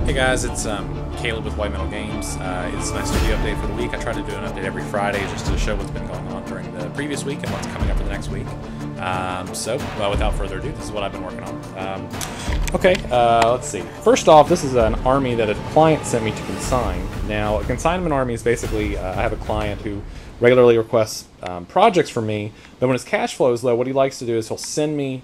Hey guys, it's Caleb with White Metal Games. It's my studio update for the week. I try to do an update every Friday just to show what's been going on during the previous week and what's coming up for the next week. Without further ado, this is what I've been working on. Let's see. First off, this is an army that a client sent me to consign. Now, a consignment army is basically, I have a client who regularly requests projects from me, but when his cash flow is low, what he likes to do is he'll send me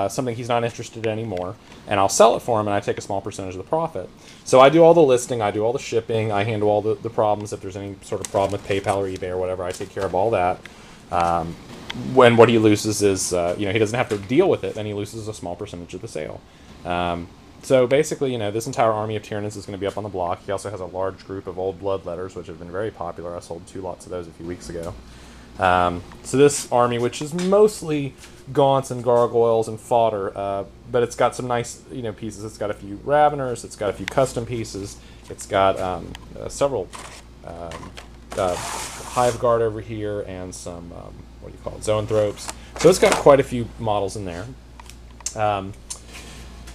something he's not interested in anymore, and I'll sell it for him, and I take a small percentage of the profit. So I do all the listing, I do all the shipping, I handle all the problems. If there's any sort of problem with PayPal or eBay or whatever, I take care of all that. When what he loses is, he doesn't have to deal with it, and he loses a small percentage of the sale. So basically, this entire army of Tyranids is going to be up on the block. He also has a large group of old blood letters, which have been very popular. I sold 2 lots of those a few weeks ago. So this army, which is mostly gaunts and gargoyles and fodder, but it's got some nice, pieces. It's got a few raveners. It's got a few custom pieces. It's got several hive guard over here and some zoanthropes. So it's got quite a few models in there.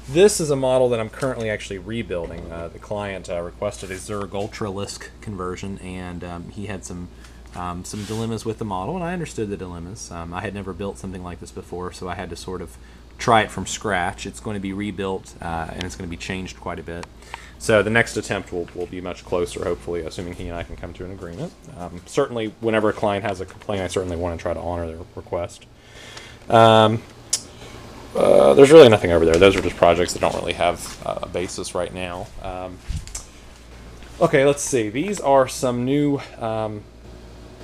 This is a model that I'm currently actually rebuilding. The client requested a Zerg Ultralisk conversion, and he had some dilemmas with the model, and I understood the dilemmas. I had never built something like this before, so I had to sort of try it from scratch. It's going to be rebuilt, and it's going to be changed quite a bit. So the next attempt will be much closer, hopefully, assuming he and I can come to an agreement. Certainly, whenever a client has a complaint, I certainly want to try to honor their request. There's really nothing over there. Those are just projects that don't really have a basis right now. Okay, let's see. These are some new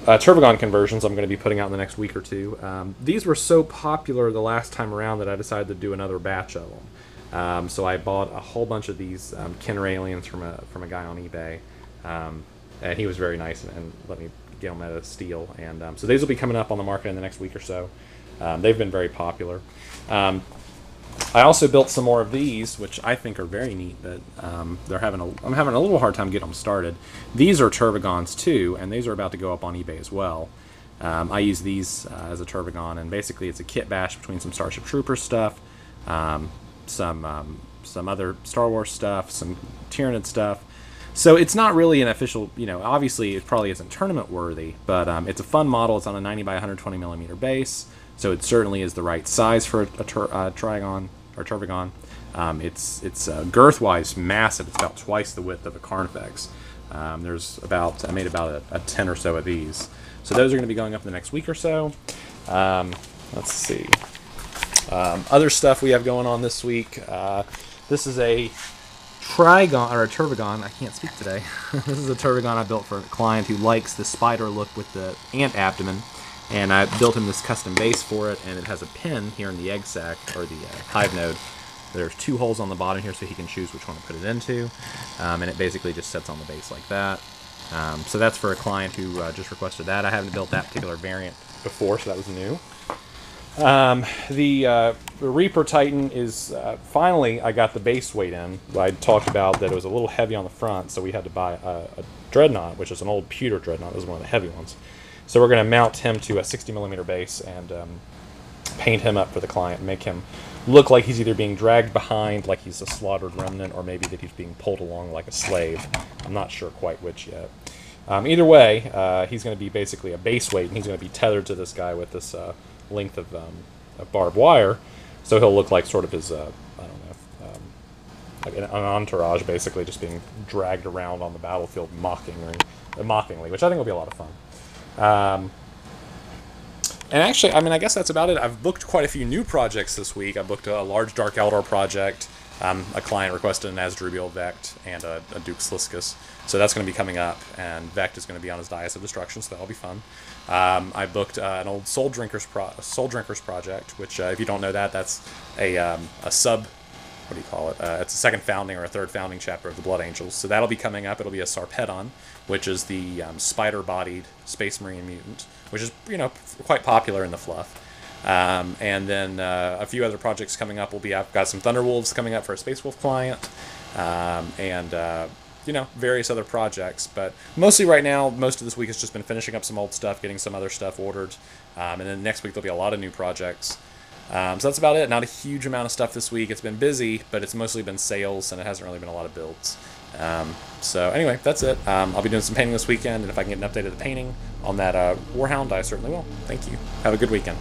tervigon conversions I'm going to be putting out in the next week or two. These were so popular the last time around that I decided to do another batch of them. So I bought a whole bunch of these Kinner from a guy on eBay, and he was very nice and let me get them at a steal. And so these will be coming up on the market in the next week or so. They've been very popular. I also built some more of these, which I think are very neat, but I'm having a little hard time getting them started. These are tervigons too, and these are about to go up on eBay as well. I use these as a tervigon, and basically it's a kit bash between some Starship Troopers stuff, some other Star Wars stuff, some Tyranid stuff. So it's not really an official, obviously it probably isn't tournament worthy, but it's a fun model. It's on a 90 by 120 millimeter base. So it certainly is the right size for a trigon or tervigon. It's girth-wise massive. It's about twice the width of a Carnifex. I made about a 10 or so of these. So those are going to be going up in the next week or so. Let's see. Other stuff we have going on this week. This is a trigon or a tervigon. I can't speak today. This is a tervigon I built for a client who likes the spider look with the ant abdomen. And I built him this custom base for it, and it has a pin here in the egg sac, or the hive node. There's 2 holes on the bottom here, so he can choose which one to put it into. And it basically just sits on the base like that. So that's for a client who just requested that. I haven't built that particular variant before, so that was new. The Reaper Titan is, finally, I got the base weight in. I talked about that it was a little heavy on the front, so we had to buy a Dreadnought, which is an old pewter Dreadnought. This is one of the heavy ones. So we're going to mount him to a 60 millimeter base and paint him up for the client, make him look like he's either being dragged behind like he's a slaughtered remnant, or maybe that he's being pulled along like a slave. I'm not sure quite which yet. Either way, he's going to be basically a base weight, and he's going to be tethered to this guy with this length of barbed wire, so he'll look like sort of his, like an entourage, basically just being dragged around on the battlefield mockingly, which I think will be a lot of fun. And actually, I guess that's about it. I've booked quite a few new projects this week. I booked a large Dark Eldar project. A client requested an Asdrubial Vect and a Duke Sliscus. So that's going to be coming up, and Vect is going to be on his Dais of Destruction, so that'll be fun. I booked an old Soul Drinkers project, which, if you don't know that, that's a sub... What do you call it? It's a second founding or a third founding chapter of the Blood Angels. So that'll be coming up. It'll be a Sarpedon, which is the spider-bodied Space Marine mutant, which is, quite popular in the fluff. And then a few other projects coming up will be, I've got some Thunderwolves coming up for a Space Wolf client, and various other projects. But mostly right now, most of this week has just been finishing up some old stuff, getting some other stuff ordered. And then next week there'll be a lot of new projects. So that's about it. Not a huge amount of stuff this week. It's been busy, but it's mostly been sales, and it hasn't really been a lot of builds. So anyway, that's it. I'll be doing some painting this weekend, and if I can get an update of the painting on that Warhound, I certainly will. Thank you. Have a good weekend.